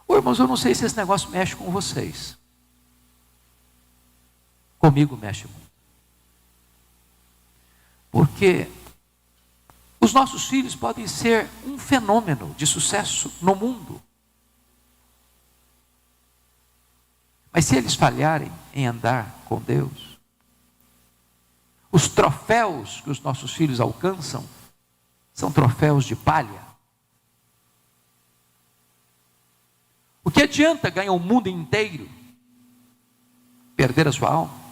Ô, irmãos, eu não sei se esse negócio mexe com vocês. Comigo mexe muito. Porque os nossos filhos podem ser um fenômeno de sucesso no mundo. Mas se eles falharem em andar com Deus, os troféus que os nossos filhos alcançam são troféus de palha. O que adianta ganhar o mundo inteiro, perder a sua alma?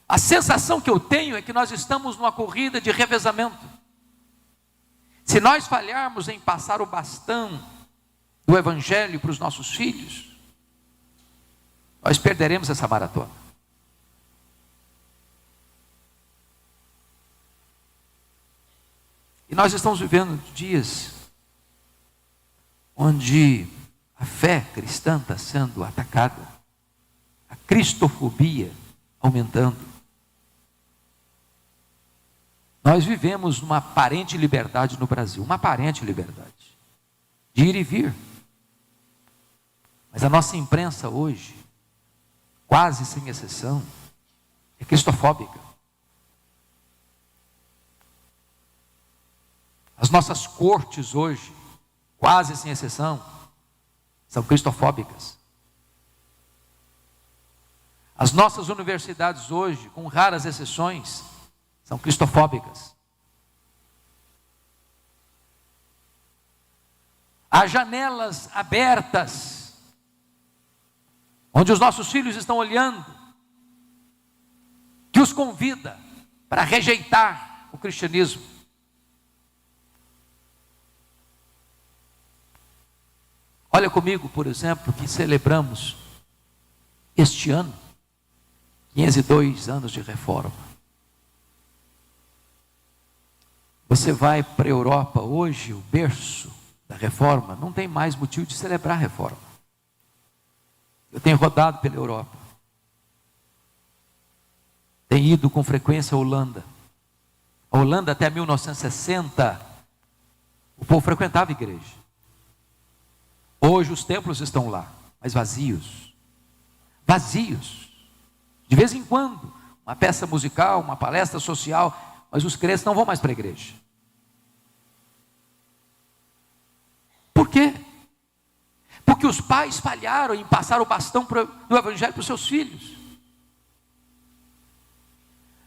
A sensação que eu tenho é que nós estamos numa corrida de revezamento. Se nós falharmos em passar o bastão do Evangelho para os nossos filhos, nós perderemos essa maratona. E nós estamos vivendo dias onde a fé cristã está sendo atacada, a cristofobia aumentando. Nós vivemos numa aparente liberdade no Brasil, uma aparente liberdade de ir e vir. Mas a nossa imprensa hoje, quase sem exceção, é cristofóbica. As nossas cortes hoje, quase sem exceção, são cristofóbicas. As nossas universidades hoje, com raras exceções, são cristofóbicas. Há janelas abertas, onde os nossos filhos estão olhando, que os convida para rejeitar o cristianismo. Olha comigo, por exemplo, que celebramos este ano 502 anos de reforma. Você vai para a Europa hoje, o berço da reforma, não tem mais motivo de celebrar a reforma. Eu tenho rodado pela Europa. Tenho ido com frequência à Holanda. A Holanda até 1960, o povo frequentava a igreja. Hoje os templos estão lá, mas vazios. Vazios. De vez em quando, uma peça musical, uma palestra social, mas os crentes não vão mais para a igreja. Por quê? Porque os pais falharam em passar o bastão do Evangelho para os seus filhos.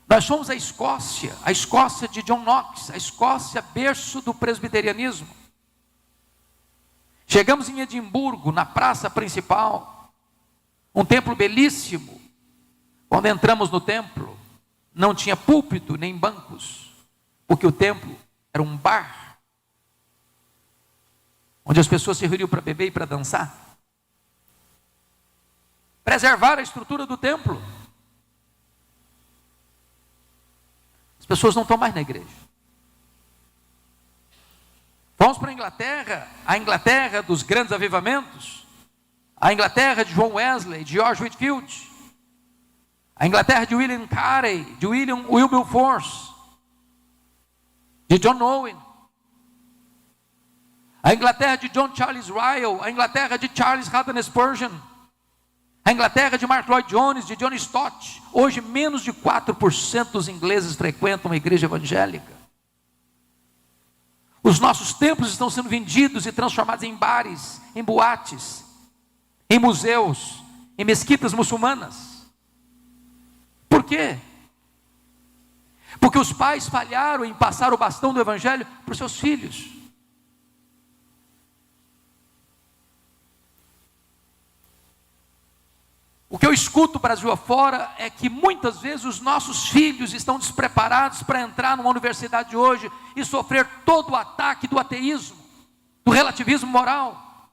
Nós somos a Escócia de John Knox, a Escócia berço do presbiterianismo. Chegamos em Edimburgo, na praça principal, um templo belíssimo. Quando entramos no templo, não tinha púlpito nem bancos, porque o templo era um bar, onde as pessoas se reuniam para beber e para dançar. Preservar a estrutura do templo. As pessoas não estão mais na igreja. Vamos para a Inglaterra dos grandes avivamentos, a Inglaterra de John Wesley, de George Whitefield, a Inglaterra de William Carey, de William Wilberforce, de John Owen, a Inglaterra de John Charles Ryle, a Inglaterra de Charles Haddon Spurgeon, a Inglaterra de Mark Lloyd Jones, de John Stott. Hoje menos de 4% dos ingleses frequentam a igreja evangélica. Os nossos templos estão sendo vendidos e transformados em bares, em boates, em museus, em mesquitas muçulmanas. Por quê? Porque os pais falharam em passar o bastão do Evangelho para os seus filhos. O que eu escuto Brasil afora é que muitas vezes os nossos filhos estão despreparados para entrar numa universidade hoje e sofrer todo o ataque do ateísmo, do relativismo moral.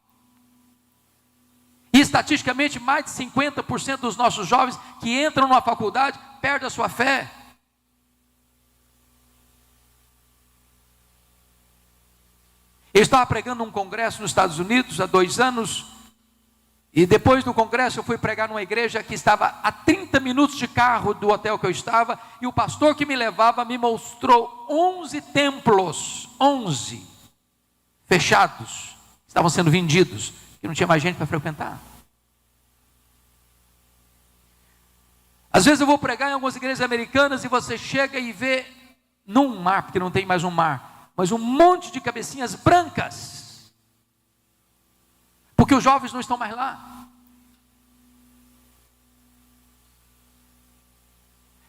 E estatisticamente mais de 50% dos nossos jovens que entram numa faculdade perdem a sua fé. Eu estava pregando num congresso nos Estados Unidos há 2 anos, e depois do congresso eu fui pregar numa igreja que estava a 30 minutos de carro do hotel que eu estava, e o pastor que me levava me mostrou 11 templos, 11, fechados, estavam sendo vendidos, que não tinha mais gente para frequentar. Às vezes eu vou pregar em algumas igrejas americanas e você chega e vê num mar, porque não tem mais um mar, mas um monte de cabecinhas brancas, porque os jovens não estão mais lá.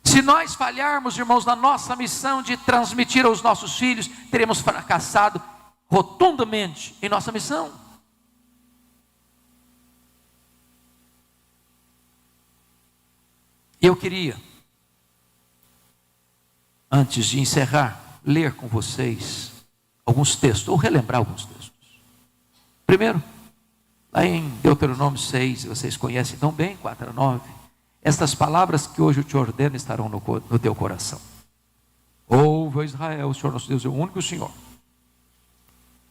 Se nós falharmos, irmãos, na nossa missão de transmitir aos nossos filhos, teremos fracassado rotundamente em nossa missão. Eu queria, antes de encerrar, ler com vocês alguns textos, ou relembrar alguns textos. Primeiro, lá em Deuteronômio 6, vocês conhecem tão bem, 4-9, estas palavras que hoje eu te ordeno estarão no teu coração. Ouve, ó Israel, o Senhor nosso Deus é o único Senhor.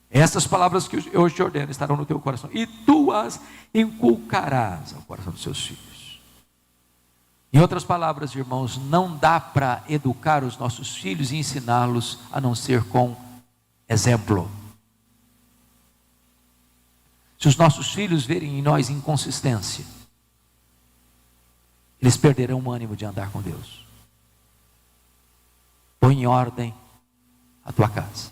Estas palavras que eu hoje te ordeno estarão no teu coração, e tu as inculcarás ao coração dos seus filhos. Em outras palavras, irmãos, não dá para educar os nossos filhos e ensiná-los a não ser com exemplo. Se os nossos filhos verem em nós inconsistência, eles perderão o ânimo de andar com Deus. Põe em ordem a tua casa.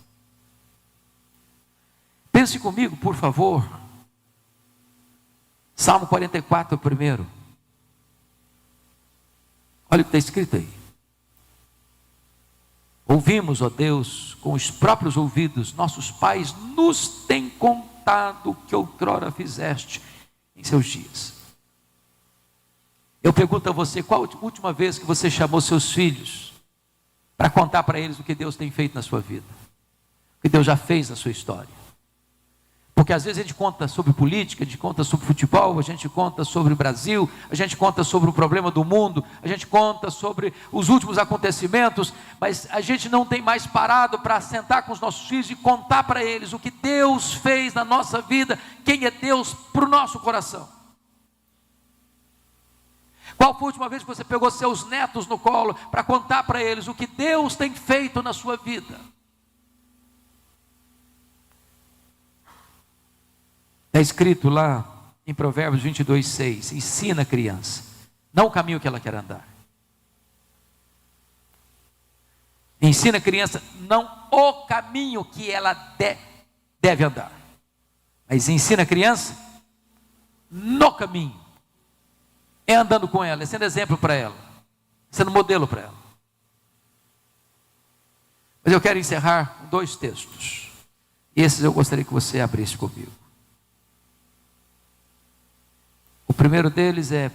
Pense comigo, por favor. Salmo 44, primeiro. Olha o que está escrito aí. Ouvimos, ó Deus, com os próprios ouvidos, nossos pais nos têm contado o que outrora fizeste em seus dias. Eu pergunto a você, qual a última vez que você chamou seus filhos para contar para eles o que Deus tem feito na sua vida? O que Deus já fez na sua história? Porque às vezes a gente conta sobre política, a gente conta sobre futebol, a gente conta sobre o Brasil, a gente conta sobre o problema do mundo, a gente conta sobre os últimos acontecimentos, mas a gente não tem mais parado para sentar com os nossos filhos e contar para eles o que Deus fez na nossa vida, quem é Deus para o nosso coração. Qual foi a última vez que você pegou seus netos no colo para contar para eles o que Deus tem feito na sua vida? Está escrito lá em Provérbios 22:6, ensina a criança, não o caminho que ela quer andar. Ensina a criança, não o caminho que ela deve andar, mas ensina a criança no caminho, é andando com ela, é sendo exemplo para ela, sendo modelo para ela. Mas eu quero encerrar com 2 textos, esses eu gostaria que você abrisse comigo. O primeiro deles é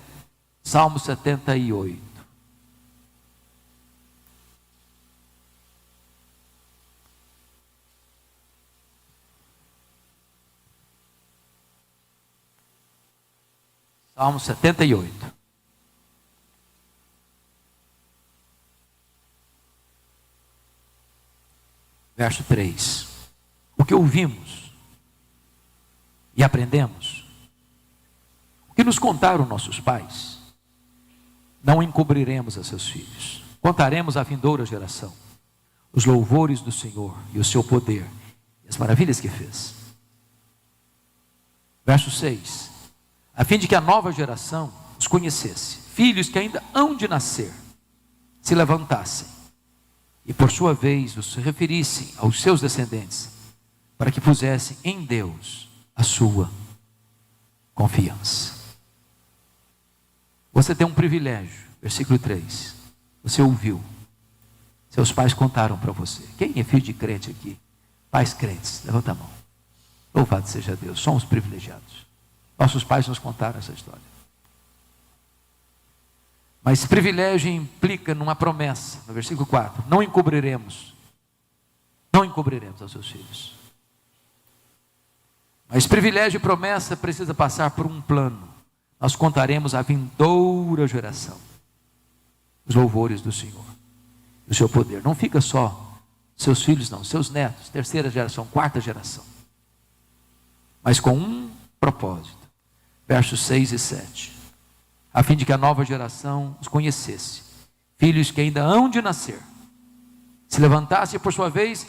Salmo 78. Salmo 78. Verso 3. O que ouvimos e aprendemos, que nos contaram nossos pais, não encobriremos a seus filhos. Contaremos à vindoura geração os louvores do Senhor e o seu poder e as maravilhas que fez. Verso 6. A fim de que a nova geração os conhecesse, filhos que ainda hão de nascer, se levantassem e por sua vez os referissem aos seus descendentes, para que pusessem em Deus a sua confiança. Você tem um privilégio, versículo 3, você ouviu, seus pais contaram para você. Quem é filho de crente aqui? Pais crentes, levanta a mão. Louvado seja Deus, somos privilegiados. Nossos pais nos contaram essa história. Mas privilégio implica numa promessa, no versículo 4, não encobriremos aos seus filhos. Mas privilégio e promessa precisa passar por um plano. Nós contaremos à vindoura geração os louvores do Senhor, o seu poder. Não fica só seus filhos, não, seus netos, terceira geração, quarta geração. Mas com um propósito, versos 6 e 7, a fim de que a nova geração os conhecesse, filhos que ainda hão de nascer, se levantasse e por sua vez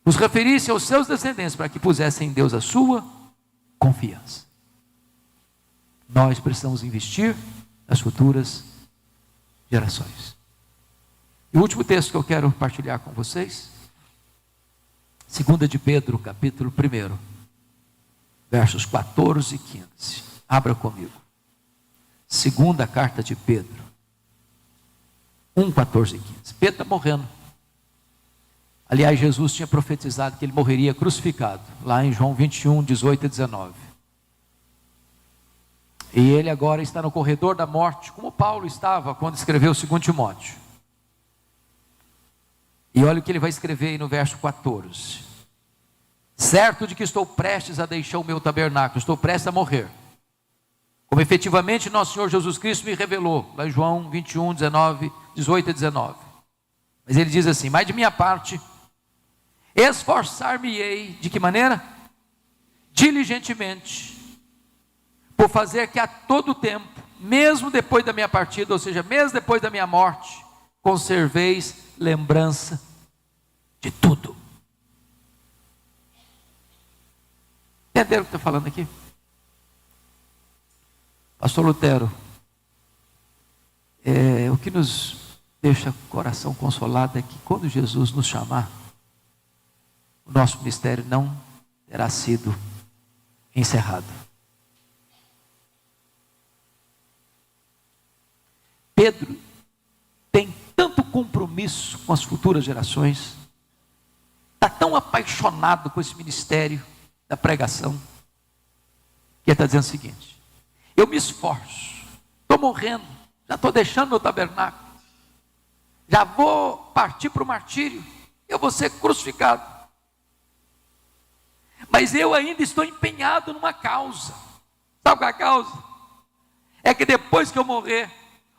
os referisse aos seus descendentes, para que pusessem em Deus a sua confiança. Nós precisamos investir nas futuras gerações. E o último texto que eu quero partilhar com vocês, 2 de Pedro, capítulo 1, versos 14 e 15. Abra comigo. Segunda carta de Pedro, 1, 14 e 15. Pedro está morrendo. Aliás, Jesus tinha profetizado que ele morreria crucificado, lá em João 21, 18 e 19. E ele agora está no corredor da morte, como Paulo estava quando escreveu 2 Timóteo. E olha o que ele vai escrever aí no verso 14. Certo de que estou prestes a deixar o meu tabernáculo, estou prestes a morrer, como efetivamente nosso Senhor Jesus Cristo me revelou, lá em João 21, 18 e 19. Mas ele diz assim: mas de minha parte, esforçar-me-ei, de que maneira? Diligentemente, por fazer que a todo tempo, mesmo depois da minha partida, ou seja, mesmo depois da minha morte, conserveis lembrança de tudo. Entenderam o que estou falando aqui? Pastor Lutero, o que nos deixa o coração consolado é que quando Jesus nos chamar, o nosso ministério não terá sido encerrado. Pedro tem tanto compromisso com as futuras gerações, está tão apaixonado com esse ministério da pregação, que ele está dizendo o seguinte: eu me esforço, estou morrendo, já estou deixando meu tabernáculo, já vou partir para o martírio, eu vou ser crucificado, mas eu ainda estou empenhado numa causa. Sabe qual é a causa? É que depois que eu morrer,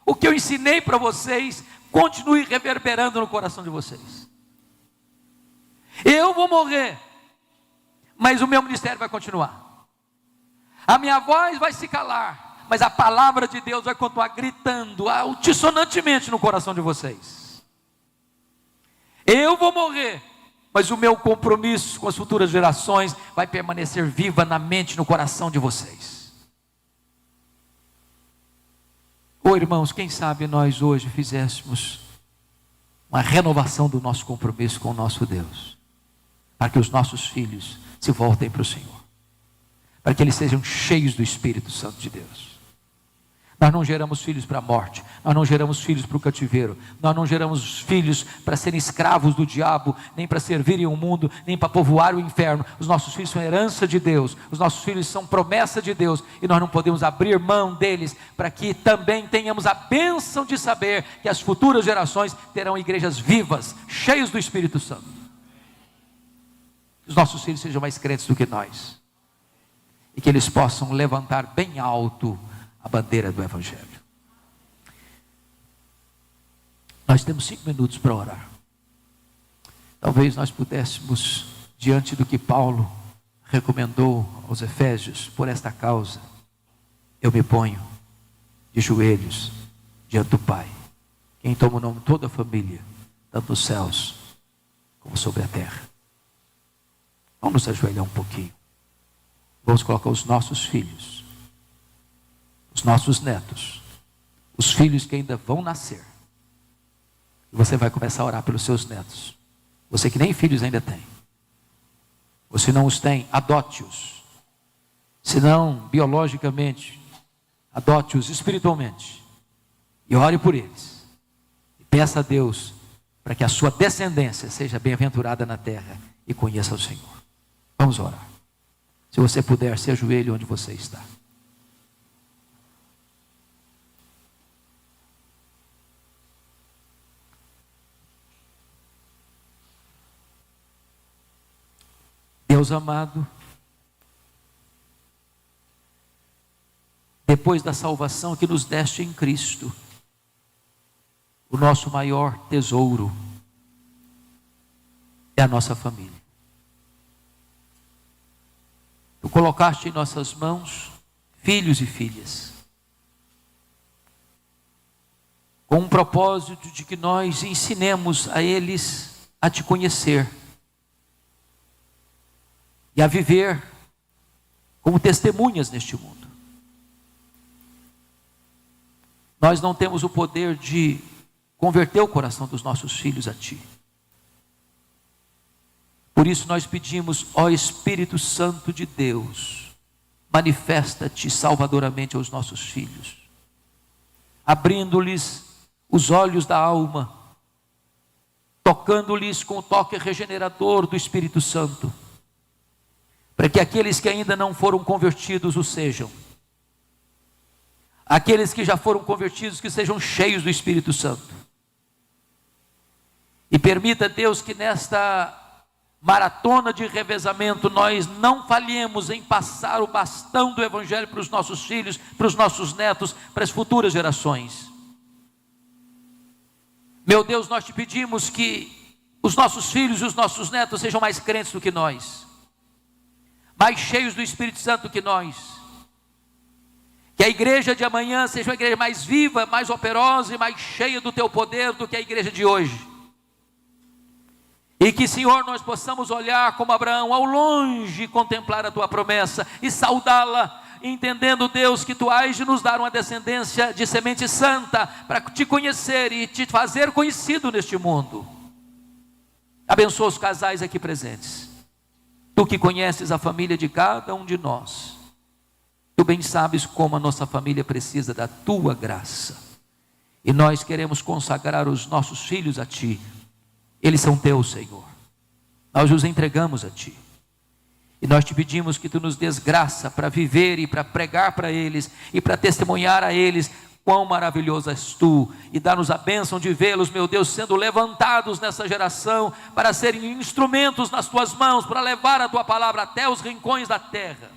o que eu ensinei para vocês continue reverberando no coração de vocês. Eu vou morrer, mas o meu ministério vai continuar. A minha voz vai se calar, mas a palavra de Deus vai continuar gritando altissonantemente no coração de vocês. Eu vou morrer, mas o meu compromisso com as futuras gerações vai permanecer viva na mente, no coração de vocês. Irmãos, quem sabe nós hoje fizéssemos uma renovação do nosso compromisso com o nosso Deus, para que os nossos filhos se voltem para o Senhor, para que eles sejam cheios do Espírito Santo de Deus. Nós não geramos filhos para a morte, nós não geramos filhos para o cativeiro, nós não geramos filhos para serem escravos do diabo, nem para servirem o mundo, nem para povoar o inferno. Os nossos filhos são herança de Deus, os nossos filhos são promessa de Deus, e nós não podemos abrir mão deles, para que também tenhamos a bênção de saber que as futuras gerações terão igrejas vivas, cheias do Espírito Santo. Que os nossos filhos sejam mais crentes do que nós, e que eles possam levantar bem alto a bandeira do Evangelho. Nós temos 5 minutos para orar. Talvez nós pudéssemos, diante do que Paulo recomendou aos Efésios, por esta causa, eu me ponho de joelhos diante do Pai, quem toma o nome de toda a família, tanto nos céus como sobre a terra. Vamos nos ajoelhar um pouquinho. Vamos colocar os nossos filhos, os nossos netos, os filhos que ainda vão nascer. E você vai começar a orar pelos seus netos. Você que nem filhos ainda tem. Ou se não os tem, adote-os. Se não biologicamente, adote-os espiritualmente. E ore por eles. E peça a Deus para que a sua descendência seja bem-aventurada na terra e conheça o Senhor. Vamos orar. Se você puder, se ajoelhe onde você está. Deus amado, depois da salvação que nos deste em Cristo, o nosso maior tesouro é a nossa família. Tu colocaste em nossas mãos filhos e filhas, com um propósito de que nós ensinemos a eles a te conhecer e a viver como testemunhas neste mundo. Nós não temos o poder de converter o coração dos nossos filhos a ti. Por isso nós pedimos, ó Espírito Santo de Deus, manifesta-te salvadoramente aos nossos filhos, abrindo-lhes os olhos da alma, tocando-lhes com o toque regenerador do Espírito Santo, para que aqueles que ainda não foram convertidos o sejam, aqueles que já foram convertidos que sejam cheios do Espírito Santo. E permita, Deus, que nesta maratona de revezamento nós não falhemos em passar o bastão do Evangelho para os nossos filhos, para os nossos netos, para as futuras gerações. Meu Deus, nós te pedimos que os nossos filhos e os nossos netos sejam mais crentes do que nós, mais cheios do Espírito Santo do que nós, que a igreja de amanhã seja uma igreja mais viva, mais operosa e mais cheia do teu poder do que a igreja de hoje. E que, Senhor, nós possamos olhar como Abraão ao longe, contemplar a tua promessa e saudá-la, entendendo, Deus, que tu hás de nos dar uma descendência de semente santa para te conhecer e te fazer conhecido neste mundo. Abençoa os casais aqui presentes. Tu que conheces a família de cada um de nós, tu bem sabes como a nossa família precisa da tua graça. E nós queremos consagrar os nossos filhos a ti. Eles são teus, Senhor. Nós os entregamos a ti. E nós te pedimos que tu nos des graça para viver e para pregar para eles e para testemunhar a eles quão maravilhoso és tu. E dá-nos a bênção de vê-los, meu Deus, sendo levantados nessa geração para serem instrumentos nas tuas mãos, para levar a tua palavra até os rincões da terra.